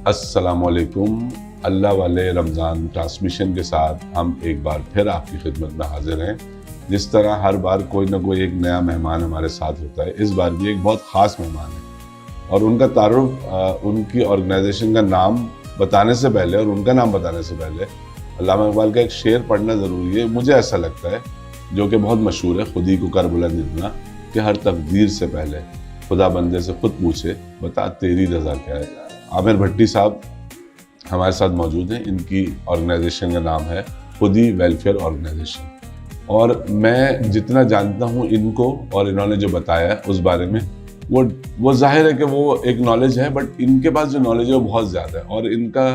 अस्सलामुअलैकुम। अल्लाह वाले रमज़ान ट्रांसमिशन के साथ हम एक बार फिर आपकी खिदमत में हाजिर हैं। जिस तरह हर बार कोई ना कोई एक नया मेहमान हमारे साथ होता है, इस बार भी एक बहुत ख़ास मेहमान है और उनका तारुफ उनकी ऑर्गेनाइजेशन का नाम बताने से पहले और उनका नाम बताने से पहले अल्लामा इकबाल का एक शेर पढ़ना ज़रूरी है। मुझे ऐसा लगता है, जो कि बहुत मशहूर है, खुद ही को कर बुलंद इतना कि हर तकदीर से पहले खुदा बंदे से खुद पूछे बता तेरी रज़ा क्या है। आमिर भट्टी साहब हमारे साथ मौजूद हैं। इनकी ऑर्गेनाइजेशन का नाम है खुदी वेलफेयर ऑर्गेनाइजेशन और मैं जितना जानता हूँ इनको और इन्होंने जो बताया है उस बारे में, वो जाहिर है कि वो एक नॉलेज है, बट इनके पास जो नॉलेज है वो बहुत ज़्यादा है। और इनका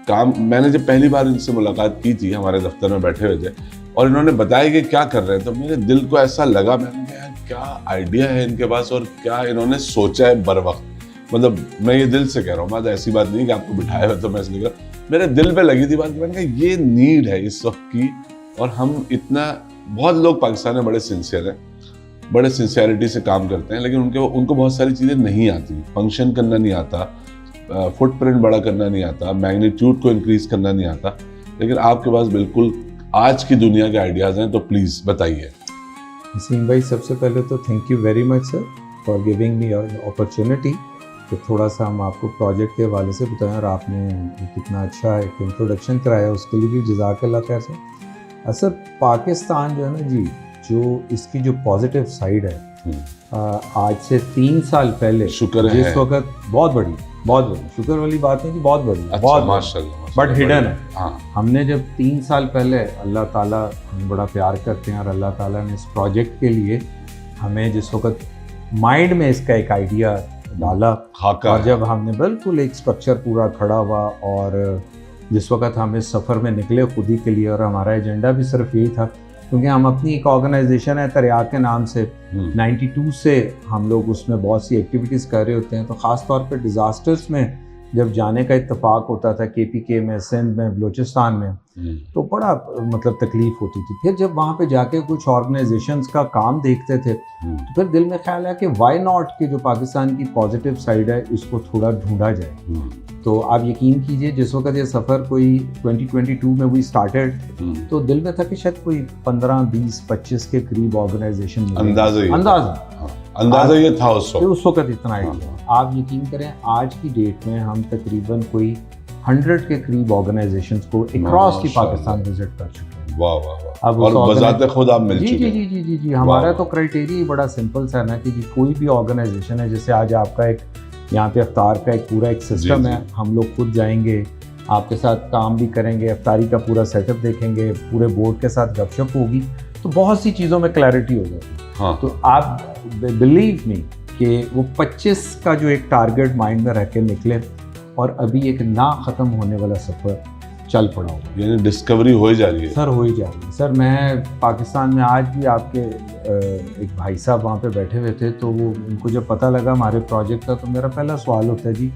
काम, मैंने जब पहली बार इनसे मुलाकात की थी, हमारे दफ्तर में बैठे हुए थे और इन्होंने बताया कि क्या कर रहे हैं, तो मेरे दिल को ऐसा लगा, मैंने कहा यार क्या आइडिया है इनके पास और क्या इन्होंने सोचा है बर वक्त। मतलब मैं ये दिल से कह रहा हूँ, बात ऐसी बात नहीं कि आपको बिठाया हुआ तो मैं इसलिए कर, मेरे दिल पे लगी थी बात कि मैंने कहा ये नीड है इस वक्त की। और हम इतना, बहुत लोग पाकिस्तान में बड़े सिंसियर हैं, बड़े सिंसियरिटी से काम करते हैं, लेकिन उनको बहुत सारी चीज़ें नहीं आती। फंक्शन करना नहीं आता, फुटप्रिंट बड़ा करना नहीं आता, मैग्नीट्यूड को इंक्रीज करना नहीं आता। लेकिन आपके पास बिल्कुल आज की दुनिया के आइडियाज़ हैं, तो प्लीज़ बताइए। नसीम भाई, सबसे पहले तो thank you very much sir for giving me opportunity कि थोड़ा सा हम आपको प्रोजेक्ट के हवाले से बताएं, और आपने कितना अच्छा एक इंट्रोडक्शन कराया, उसके लिए भी जज़ाकल्लाह खैर सर। असल पाकिस्तान जो है ना जी, जो इसकी जो पॉजिटिव साइड है, आज से 3 साल पहले, शुक्र है, जिस वक्त बहुत बड़ी शुक्र वाली बात नहीं कि बहुत बड़ी, अच्छा, बहुत माशाल्लाह, बट हिडन है। हाँ। हमने जब 3 साल पहले, अल्लाह ताला हम बड़ा प्यार करते हैं और अल्लाह ताला ने इस प्रोजेक्ट के लिए हमें जिस वक्त माइंड में इसका एक आइडिया डाला, और जब हमने बिल्कुल एक स्ट्रक्चर पूरा खड़ा हुआ और जिस वक्त हम इस सफ़र में निकले खुद ही के लिए, और हमारा एजेंडा भी सिर्फ यही था, क्योंकि हम अपनी एक ऑर्गेनाइजेशन है तरियाक के नाम से, 92 से हम लोग उसमें बहुत सी एक्टिविटीज़ कर रहे होते हैं। तो ख़ास तौर पे डिज़ास्टर्स में जब जाने का इत्तेफाक होता था, KPK में, सिंध में, बलूचिस्तान में, तो बड़ा मतलब तकलीफ़ होती थी। फिर जब वहाँ पे जाके कुछ ऑर्गेनाइजेशंस का काम देखते थे, तो फिर दिल में ख्याल है कि वाई नॉट कि जो पाकिस्तान की पॉजिटिव साइड है इसको थोड़ा ढूंढा जाए। तो आप यकीन कीजिए, जिस वक्त ये सफ़र कोई 2022 में हुई स्टार्टेड, तो दिल में था कि शायद कोई 15, 20, 25 के करीब ऑर्गेनाइजेशन, अंदाजा ये था उस वक्त इतना आइडिया। आप यकीन करें, आज की डेट में हम तकरीबन कोई 100 के करीब ऑर्गेनाइजेशंस को अक्रॉस की पाकिस्तान विजिट कर चुके हैं। वाह वाह। अब बजाते खुद आप मिल चुके हैं। जी। हमारा तो क्राइटेरिया बड़ा सिंपल सा है ना कि जी कोई भी ऑर्गेनाइजेशन है, जैसे आज आपका एक यहाँ पे अफ्तार का एक पूरा एक सिस्टम है, हम लोग खुद जाएंगे, आपके साथ काम भी करेंगे, अफ्तारी का पूरा सेटअप देखेंगे, पूरे बोर्ड के साथ गपशप होगी, तो बहुत सी चीज़ों में क्लैरिटी हो जाती है। हाँ। तो आप बिलीव मी कि वो 25 का जो एक टारगेट माइंड में रख के निकले, और अभी एक ना ख़त्म होने वाला सफ़र चल पड़ा हो, यानी डिस्कवरी हो ही जा रही है सर, हो ही जा रही है सर। मैं पाकिस्तान में आज भी, आपके एक भाई साहब वहाँ पे बैठे हुए थे, तो वो उनको जब पता लगा हमारे प्रोजेक्ट का, तो मेरा पहला सवाल होता है जी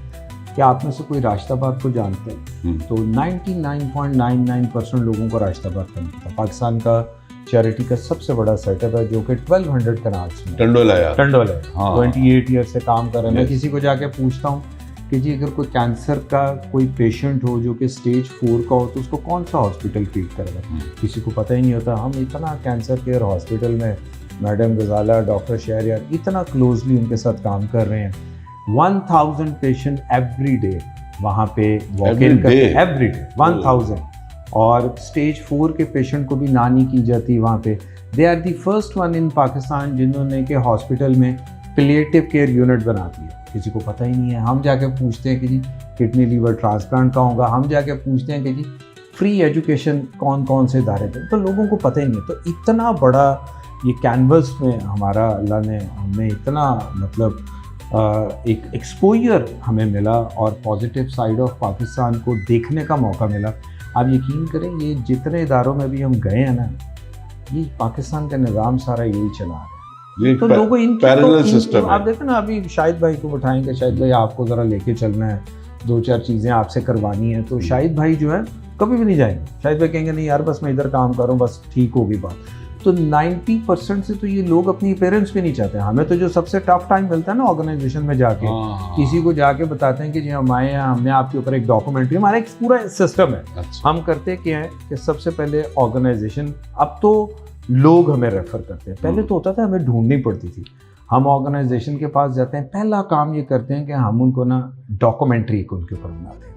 कि आप में से कोई राशिदाबाद को जानते हैं? तो 99.99% लोगों को राशिदाबाद का नहीं पता। पाकिस्तान का चैरिटी का सबसे बड़ा सेटअप है, जो कि 1200 कनाल्स में टंडोला है। 28 ईयर से काम कर रहे हैं। मैं किसी को जाके पूछता हूँ कि जी अगर कोई कैंसर का कोई पेशेंट हो जो कि स्टेज 4 का हो, तो उसको कौन सा हॉस्पिटल ट्रीट करेगा? किसी को पता ही नहीं होता। हम इतना कैंसर केयर हॉस्पिटल में मैडम गजाला, डॉक्टर शहरियार इतना क्लोजली उनके साथ काम कर रहे हैं। 1000 पेशेंट एवरी डे वहाँ पे वॉक इन करते हैं, एवरी डे 1000। और स्टेज 4 के पेशेंट को भी नानी की जाती है वहाँ पे। They are the first one in Pakistan जिन्होंने के हॉस्पिटल में पैलिएटिव केयर यूनिट बना दी है। किसी को पता ही नहीं है। हम जाके पूछते हैं कि जी किडनी लीवर ट्रांसप्लांट का होगा, हम जाके पूछते हैं कि जी फ्री एजुकेशन कौन कौन से इदारे थे, तो लोगों को पता ही नहीं है। तो इतना बड़ा ये कैनवस में हमारा अल्लाह ने हमें इतना मतलब एक एक्सपोजर हमें मिला और पॉजिटिव साइड ऑफ पाकिस्तान को देखने का मौका मिला। आप यकीन करें, ये जितने इदारों में भी हम गए हैं ना, ये पाकिस्तान का निज़ाम सारा यही चला रहा है। तो लोगों सिस्टम आप देखें ना, अभी शाहिद भाई को बिठाएंगे, शाहिद भाई आपको ज़रा लेके चलना है, 2-4 चीज़ें आपसे करवानी है, तो शाहिद भाई जो है कभी भी नहीं जाएंगे। शाहिद भाई कहेंगे नहीं यार बस मैं इधर काम कर रहा हूँ, बस ठीक होगी बात। तो 90% से तो ये लोग अपनी पेरेंट्स भी नहीं चाहते। हमें तो जो सबसे टफ टाइम मिलता है ना ऑर्गेनाइजेशन में जाके, किसी को जाके बताते हैं कि जी हम आए हैं, हमने आपके ऊपर एक डॉक्यूमेंट्री, हमारा एक पूरा सिस्टम है। अच्छा। हम करते क्या है कि सबसे पहले ऑर्गेनाइजेशन, अब तो लोग हमें रेफर करते हैं, पहले तो होता था हमें ढूंढनी पड़ती थी। हम ऑर्गेनाइजेशन के पास जाते हैं, पहला काम ये करते हैं कि हम उनको ना डॉक्यूमेंट्री एक उनके ऊपर बनाते हैं।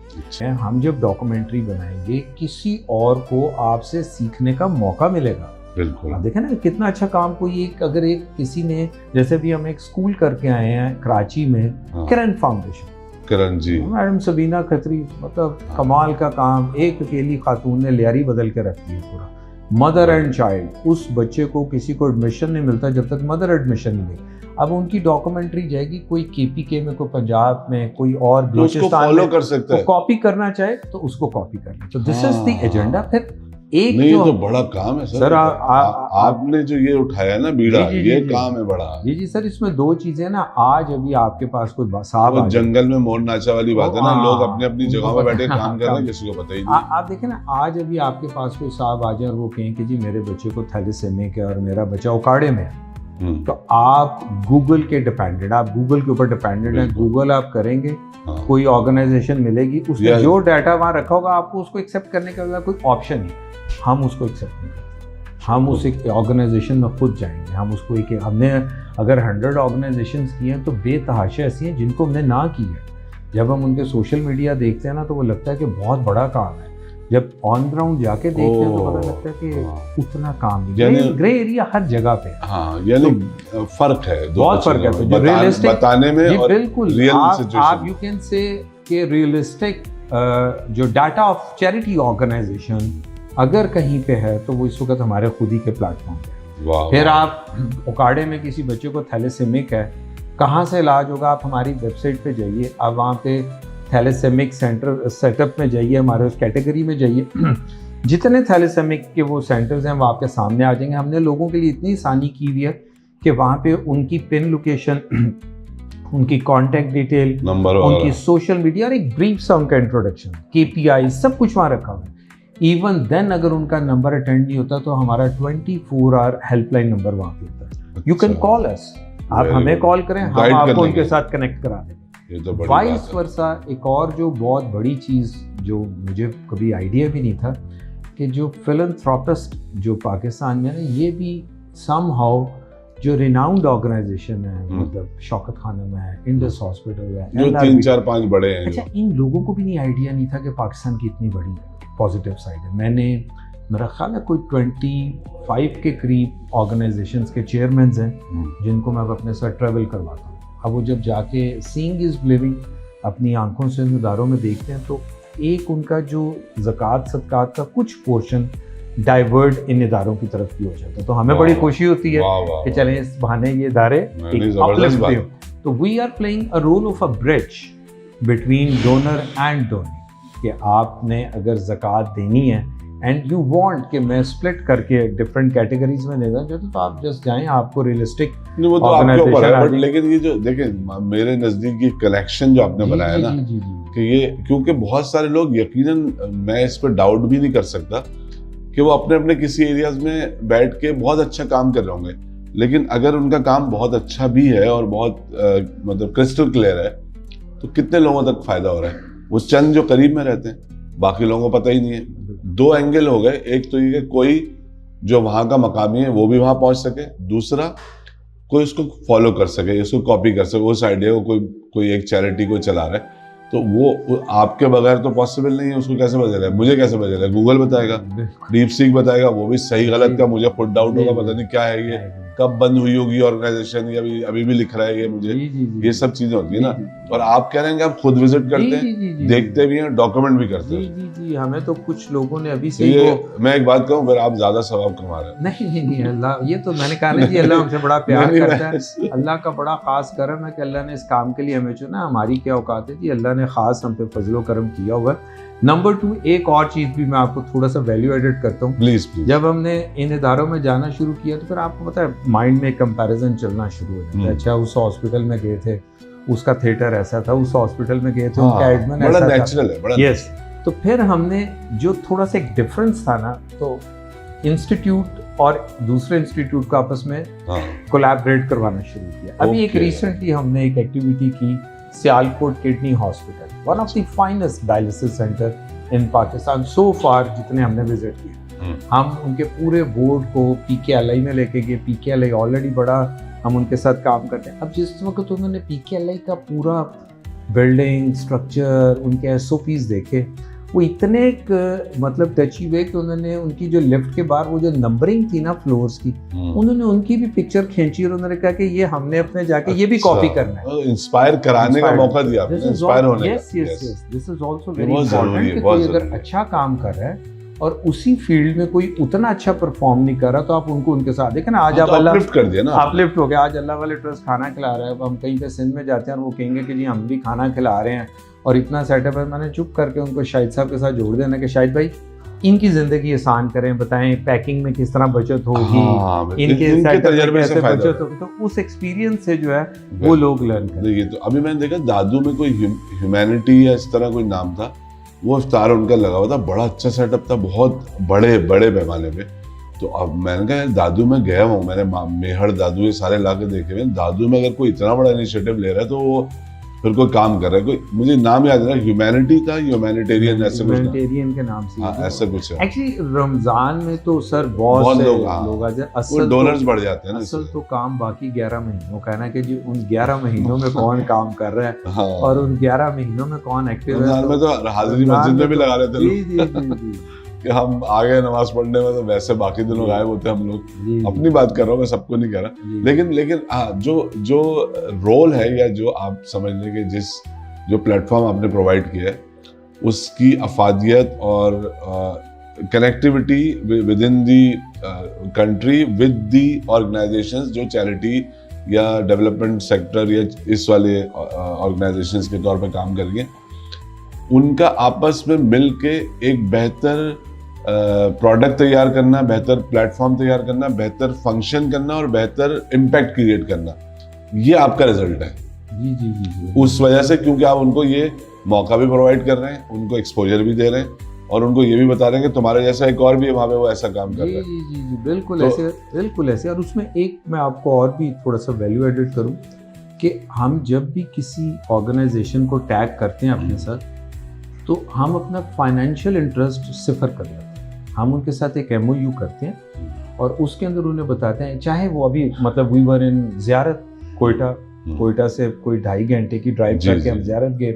हम जब डॉक्यूमेंट्री बनाएंगे किसी और को आपसे सीखने का मौका मिलेगा। बिल्कुल। आप देखें ना कितना अच्छा काम। कोई एक अगर एक किसी ने, जैसे भी हम एक स्कूल करके आए हैं कराची में, किरण फाउंडेशन, किरण जी, मैडम सबीना खत्री, मतलब कमाल का काम, एक अकेली खातून ने लियारी बदल के रख दी पूरा। मदर एंड चाइल्ड, उस बच्चे को किसी को एडमिशन नहीं मिलता जब तक मदर एडमिशन नहीं ले। अब उनकी डॉक्यूमेंट्री जाएगी, कोई केपीके में, कोई पंजाब में, कोई और बलूचिस्तान में कर सकता है, कॉपी करना चाहे तो उसको कॉपी कर ले। तो दिस इज द एजेंडा। फिर एक नहीं, ये तो बड़ा काम है सर। आपने जो ये उठाया ना बीड़ा, ये काम है बड़ा। जी सर, इसमें दो चीजें ना, आज अभी आपके पास कोई साहब जंगल में मोर नाचा वाली बात है ना, लोग अपने अपनी जगह में बैठे काम कर रहे हैं, किसी को पता ही नहीं। आप देखें ना, आज अभी आपके पास कोई साहब आ जाए और वो कहें कि जी मेरे बच्चे को थैलेसेमिक है और मेरा बच्चा उकाड़े में है, तो आप गूगल के डिपेंडेंट, आप गूगल के ऊपर डिपेंडेंट हैं। गूगल आप करेंगे, कोई ऑर्गेनाइजेशन मिलेगी, उसमें जो डाटा वहाँ रखा होगा आपको उसको एक्सेप्ट करने के बाद कोई ऑप्शन नहीं। हम उसको एक्सेप्ट नहीं करते, हम उस एक ऑर्गेनाइजेशन में खुद जाएंगे। हम उसको एक, हमने अगर 100 ऑर्गेनाइजेशंस की हैं तो बेतहाशा ऐसी हैं जिनको हमने ना की है। जब हम उनके सोशल मीडिया देखते हैं ना तो वो लगता है कि बहुत बड़ा काम है, जब ऑन ग्राउंड जाके देखते हैं तो पता लगता है कि उतना काम नहीं। ग्रे एरिया हर जगह पे। हाँ, यानी फर्क है, बहुत फर्क है जो रियलिस्टिक बताने में और बिल्कुल रियल सिचुएशन। आप यू कैन से कि रियलिस्टिक जो डाटा ऑफ चैरिटी ऑर्गेनाइजेशन अगर कहीं पे है तो वो इस वक्त हमारे खुद ही के प्लेटफॉर्म पे। फिर आप उकाड़े में किसी बच्चे को थैलेसेमिक है, कहाँ से इलाज होगा, आप हमारी वेबसाइट पे जाइए, आप वहाँ पे थैलेसेमिक सेंटर सेटअप में जाइए, हमारे उस कैटेगरी में जाइए, जितने थैलेसेमिक के वो सेंटर्स हैं वो आपके सामने आ जाएंगे। हमने लोगों के लिए इतनी आसानी की हुई है कि वहाँ पे उनकी पिन लोकेशन, उनकी कॉन्टैक्ट डिटेल, उनकी सोशल मीडिया और एक ब्रीफ सा उनका इंट्रोडक्शन, KPI सब कुछ वहाँ रखा हुआ है। इवन देन अगर उनका नंबर अटेंड नहीं होता तो हमारा 24 आवर हेल्पलाइन नंबर वहाँ पे होता है। यू कैन कॉल अस, आप हमें कॉल करें, हम आपको उनके साथ कनेक्ट करा देंगे। वाइस वर्सा एक और जो बहुत बड़ी चीज़ जो मुझे कभी आइडिया भी नहीं था कि जो फिलैंथ्रोपिस्ट जो पाकिस्तान में है, ये भी समहाउ जो रिनाउंड ऑर्गेनाइजेशन है, मतलब शौकत खानम है, इंडस हॉस्पिटल है, जो 3 4 5 बड़े हैं। अच्छा, इन लोगों को भी नहीं आइडिया नहीं था कि पाकिस्तान की इतनी बड़ी पॉजिटिव साइड है। मैंने, मेरा ख्याल है कोई 25 के करीब ऑर्गेनाइजेशंस के चेयरमैन हैं जिनको मैं अपने साथ ट्रैवल करवाता हूँ। अब वो जब जाके सीइंग इज़ बिलीविंग, अपनी आंखों से इदारों में देखते हैं तो एक उनका जो ज़कात सदकात का कुछ पोर्शन डाइवर्ट इन इदारों की तरफ भी हो जाता है। तो हमें बड़ी खुशी होती है कि चलें इस बहाने ये इदारे अपलिफ्ट हो। तो we are playing a role of a bridge between donor and donor, कि आपने अगर ज़कात देनी है एंड यू वांट कि मैं स्प्लिट करके डिफरेंट कैटेगरीज में देना चाहता हूँ, तो आप जस्ट जाएं, आपको रियलिस्टिक वो तो आपके ऊपर है। बट लेकिन ये जो देखें, मेरे नज़दीक ये कलेक्शन जो आपने बनाया ना, कि ये, क्योंकि बहुत सारे लोग यकीनन, मैं इस पर डाउट भी नहीं कर सकता कि वो अपने अपने किसी एरियाज में बैठ के बहुत अच्छा काम कर रहे होंगे, लेकिन अगर उनका काम बहुत अच्छा भी है और बहुत मतलब क्रिस्टल क्लियर है, तो कितने लोगों तक फायदा हो रहा है? वो चंद जो करीब में रहते हैं, बाकी लोगों को पता ही नहीं है। 2 एंगल हो गए, एक तो ये कि कोई जो वहाँ का मकामी है वो भी वहाँ पहुँच सके, दूसरा कोई उसको फॉलो कर सके, इसको कॉपी कर सके, उस आइडिया को कोई एक चैरिटी को चला रहा है, तो वो आपके बगैर तो पॉसिबल नहीं है। उसको कैसे पता चलेगा? मुझे कैसे पता चलेगा? गूगल बताएगा, डीप सीक बताएगा, वो भी सही गलत का मुझे खुद डाउट होगा, पता नहीं क्या है ये, कब बंद हुई होगी ऑर्गेनाइजेशन, या अभी भी लिख रहा है ये मुझे, ये सब चीजें होती है ना। और आप कह रहे हैं कि आप खुद विजिट करते हैं, देखते भी हैं, डॉक्यूमेंट भी करते हैं। जी, हमें तो कुछ लोगों ने अभी से मैं एक बात कहूँ, फिर आप ज्यादा सवाब कमा रहे हैं। नहीं, अल्लाह, ये तो मैंने कहा ना जी, अल्लाह हमसे बड़ा प्यार करता है। अल्लाह का बड़ा खास करम है कि अल्लाह ने इस काम के लिए हमें चुना। हमारी क्या औकात है जी, अल्लाह ने खास हम पे फजलो करम किया हुआ है। नंबर 2, एक और चीज़ भी मैं आपको थोड़ा सा वैल्यू एडिट करता हूँ। प्लीज। जब हमने इन इदारों में जाना शुरू किया तो फिर आपको पता है माइंड में कंपैरिजन चलना शुरू हो जाता है। अच्छा, उस हॉस्पिटल में गए थे, उसका थिएटर ऐसा था, उस हॉस्पिटल में गए थे, उनका एडमिन ऐसा था। बड़ा नेचुरल है, बड़ा। यस, तो फिर हमने जो थोड़ा सा एक डिफरेंस था ना, तो इंस्टीट्यूट और दूसरे इंस्टीट्यूट को आपस में हाँ कोलैबोरेट करवाना शुरू किया। अभी एक Okay. रिसेंटली हमने एक एक्टिविटी की Sialkot kidney hospital, one of the finest dialysis centre in Pakistan so far जितने हमने विजिट किए। हम उनके पूरे बोर्ड को PKLI में लेके गए। PKLI ऑलरेडी बड़ा, हम उनके साथ काम करते हैं। अब जिस वक्त उन्होंने PKLI का पूरा बिल्डिंग स्ट्रक्चर, उनके SOPs देखे, वो इतने मतलब टची हुए कि उन्होंने उनकी जो लिफ्ट के बाहर वो जो नंबरिंग थी ना फ्लोर्स की, उन्होंने उनकी भी पिक्चर खींची और उन्होंने कहा कि ये हमने अपने जाके ये भी कॉपी करना है। इंस्पायर कराने का मौका दिया आपने, इंस्पायर होने yes yes yes, this is also very बहुत जरूरी इंपॉर्टेंट है, कि बहुत कोई अगर जरूरी है। अच्छा काम कर रहा है और उसी फील्ड में कोई उतना अच्छा परफॉर्म नहीं कर रहा, तो आप उनको उनके साथ देखें ना। आज आप अल्लाह अपलिफ्ट कर दिया ना आपने। अपलिफ्ट हो गया, आज अल्लाह वाले ट्रस्ट खाना खिला रहा है। अब हम कहीं पे सिंध में जाते हैं और वो कहेंगे कि जी हम भी खाना खिला रहे हैं और इतना सेटअप है, मैंने चुप करके उनको शाहिद साहब के साथ जोड़ देना कि शाहिद भाई इनकी जिंदगी आसान करें, बताएं पैकिंग में किस तरह बचत होगी, हाँ, इनके इनके सेटअप में तजर्बे से कैसे फायदा बचत होगी। तो उस एक्सपीरियंस से जो है वो लोग लर्न करें। देखिए, तो अभी मैंने देखा दादू में कोई ह्यूमैनिटी या इस तरह कोई नाम था, वो इफ्तार उनका लगा हुआ था, बड़ा अच्छा सेटअप था, बहुत बड़े बड़े पैमाने पे। तो अब मैंने कहा यार दादू में गया हूँ, मैंने मेहर दादू ये सारे इलाके देखे हुए, दादू में अगर कोई इतना बड़ा इनिशिएटिव ले रहा है तो वो फिर कोई काम कर रहा है। कोई मुझे नाम याद नहीं, ह्यूमैनिटी था, ह्यूमैनिटेरियन ऐसे कुछ नाम। ह्यूमैनिटेरियन के नाम से, हाँ ऐसा कुछ है। एक्चुअली रमजान में तो सर बहुत से लोग आ जाए। वो असल डोनर्स तो, बढ़ जाते हैं ना असल इससे। तो काम बाकी 11 महीनों का है ना, कि जी उन 11 महीनों में कौन काम कर रहा है हाँ, और उन 11 महीनों में कौन एक्टिव है। रमजान में तो हाजिरी रमजान मस्जिद में भी तो- लगा रहे थे जी जी जी जी कि हम आ गए नमाज पढ़ने में, तो वैसे बाकी दिनों गायब होते हैं हम लोग। जी अपनी बात कर रहा हूँ मैं, सबको नहीं कह रहा। जी, लेकिन हाँ, जो रोल है या जो आप समझ लें कि जो प्लेटफॉर्म आपने प्रोवाइड किया है, उसकी अफादियत और connectivity with in the country with the organisations जो चैरिटी या डेवलपमेंट सेक्टर या इस वाले ऑर्गेनाइजेशंस के तौर पे काम कर रही हैं, उनका आपस में मिल के एक बेहतर प्रोडक्ट तैयार करना, बेहतर प्लेटफॉर्म तैयार करना, बेहतर फंक्शन करना और बेहतर इम्पैक्ट क्रिएट करना, ये आपका रिजल्ट है। जी जी जी जी। उस वजह से, क्योंकि आप उनको ये मौका भी प्रोवाइड कर रहे हैं, उनको एक्सपोजर भी दे रहे हैं और उनको ये भी बता रहे हैं कि तुम्हारे जैसा एक और भी है वहाँ पे, वो ऐसा काम कर जी रहा है। जी जी जी, बिल्कुल तो- ऐसे, बिल्कुल ऐसे। और उसमें एक मैं आपको और भी थोड़ा सा वैल्यू एडिट करूं कि हम जब भी किसी ऑर्गेनाइजेशन को टैग करते हैं अपने साथ, तो हम अपना फाइनेंशियल इंटरेस्ट सिफर कर लेते हैं। हम उनके साथ एक MOU करते हैं और उसके अंदर उन्हें बताते हैं, चाहे वो अभी मतलब वी वर इन ज़ियारत कोयटा से कोई 2.5 घंटे की ड्राइव जी, करके जी, हम जी। ज़ियारत गए,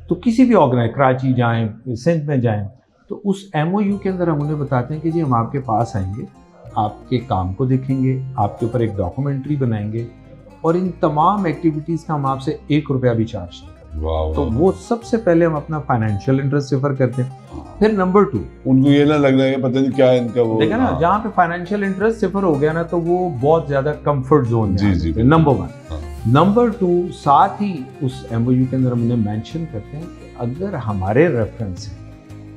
तो किसी भी ऑर्गेनाइज कराची जाएं, सिंध में जाएं, तो उस MOU के अंदर हम उन्हें बताते हैं कि जी हम आपके पास आएंगे, आपके काम को देखेंगे, आपके ऊपर एक डॉक्यूमेंट्री बनाएंगे और इन तमाम एक्टिविटीज़ का हम आपसे 1 रुपया भी चार्ज नहीं करेंगे। वाह, तो वाह। वो सबसे पहले हम अपना फाइनेंशियल इंटरेस्ट सिफर करते हैं। फिर नंबर 2, उनको ये ना लग रहा है कि पता नहीं क्या इनका वो। देखा ना, हाँ, जहाँ पे फाइनेंशियल इंटरेस्ट सिफर हो गया ना, तो वो बहुत ज़्यादा कंफर्ट जोन जी, जी, है। नंबर 1। हाँ। नंबर 2, साथ ही उस MOU के अंदर हम उन्हें मेंशन करते हैं कि अगर हमारे रेफरेंस से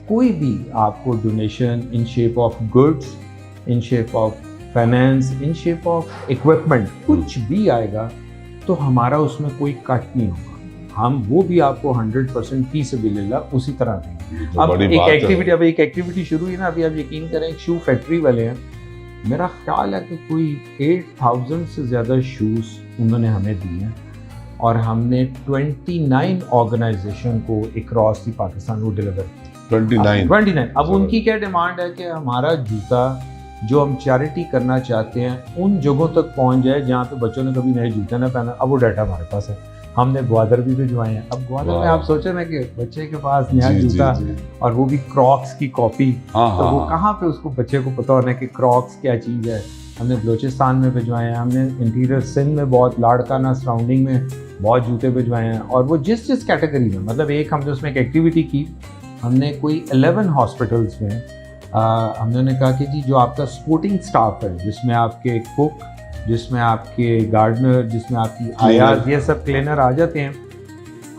कोई भी आपको donation in shape of goods, in shape of finance, in shape of equipment, कुछ भी आएगा, तो हमारा उसमें कोई कट नहीं होगा। हम वो भी आपको 100% फीसिबिलिल्लाह उसी तरह देंगे। ये तो अब बड़ी एक बात है। एक्टिविटी शुरू हुई ना, अभी आप यकीन करें, एक शू फैक्ट्री वाले हैं, मेरा ख्याल है कि कोई 8000 से ज़्यादा शूज़ उन्होंने हमें दिए हैं और हमने 29 ऑर्गेनाइजेशन को अक्रॉस दी पाकिस्तान वो डिलीवर किया। 29। अब उनकी क्या डिमांड है कि हमारा जूता जो हम चैरिटी करना चाहते हैं उन जगहों तक पहुंच जाए जहाँ पे बच्चों ने कभी नए जूते ना पहना। अब वो डाटा हमारे पास है, हमने ग्वादर भी भिजवाए हैं। अब ग्वादर में वाह। आप सोचे ना कि बच्चे के पास नया जी, जी, जूता जी। और वो भी क्रॉक्स की कॉपी, हाँ, तो वो हाँ, कहाँ पे उसको बच्चे को पता होना कि क्रॉक्स क्या चीज़ है। हमने बलोचिस्तान में भिजवाए हैं, हमने इंटीरियर सिंध में बहुत लाड़काना सराउंडिंग में बहुत जूते भिजवाए हैं। और वो जिस कैटेगरी में, मतलब एक हमने उसमें एक एक्टिविटी की, हमने कोई 11 हॉस्पिटल्स में हमने कहा कि जी जो आपका सपोर्टिंग स्टाफ है, जिसमें आपके कुक, जिसमें आपके गार्डनर, जिसमें आपकी आयाज, ये सब क्लीनर आ जाते हैं,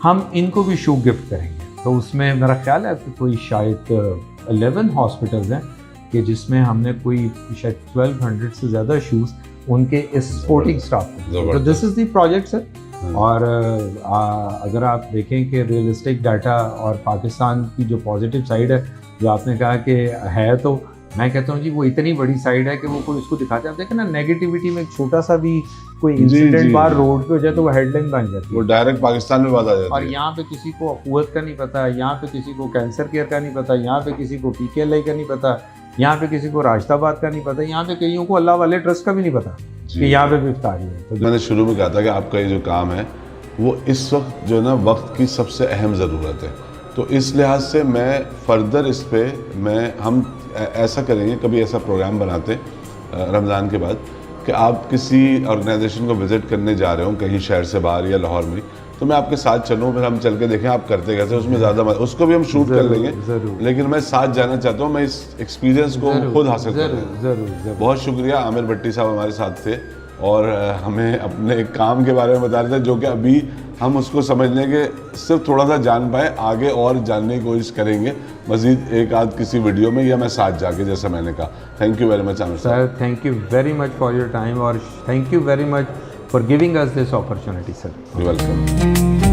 हम इनको भी शू गिफ्ट करेंगे। तो उसमें मेरा ख्याल है कि कोई शायद 11 हॉस्पिटल्स हैं कि जिसमें हमने कोई शायद 1200 से ज़्यादा शूज़ उनके इस सपोर्टिंग स्टाफ को। तो this is the project sir. और अगर आप देखें कि रियलिस्टिक डाटा और पाकिस्तान की जो पॉजिटिव साइड है, जो आपने कहा कि है, तो मैं कहता हूँ जी वो इतनी बड़ी साइड है कि वो कोई उसको दिखाते हैं। आप देखें ना नेगेटिविटी में एक छोटा सा भी कोई जी, इंसिडेंट जी। बाहर रोड पे हो जाए तो वो हेडलाइन बन जाती वो है। डायरेक्ट पाकिस्तान में बात आ और जाती है। यहाँ पे किसी को अखुवत का नहीं पता, यहाँ पे किसी को कैंसर केयर का नहीं पता, यहाँ पे किसी को PKLI का नहीं पता, यहाँ पे किसी को राश्ताबाद का नहीं पता, यहाँ पे कईयों को अल्लाह वाले ट्रस्ट का भी नहीं पता जी। कि यहाँ पे भी इफ्तारी है। तो मैंने शुरू में कहा था कि आपका ये जो काम है वो इस वक्त जो है ना वक्त की सबसे अहम ज़रूरत है। तो इस लिहाज से मैं फर्दर इस पे हम ऐसा करेंगे, कभी ऐसा प्रोग्राम बनाते रमज़ान के बाद कि आप किसी ऑर्गेनाइजेशन को विज़िट करने जा रहे हो कहीं शहर से बाहर या लाहौर में, तो मैं आपके साथ चलूँ, फिर हम चल के देखें आप करते कैसे, उसमें ज़्यादा उसको भी हम शूट कर लेंगे। ज़रूर लेकिन मैं साथ जाना चाहता हूँ, मैं इस एक्सपीरियंस को खुद हासिल कर ज़रूर ज़रूर। बहुत शुक्रिया। आमिर भट्टी साहब हमारे साथ थे और हमें अपने काम के बारे में बता रहे थे, जो कि अभी हम उसको समझने के सिर्फ थोड़ा सा जान पाए, आगे और जानने की कोशिश करेंगे मज़ीद एक आध किसी वीडियो में या मैं साथ जाके, जैसा मैंने कहा। Thank you very much Aamir sahab. Sir thank you very much for your time और thank you very much for giving us this opportunity sir. Welcome.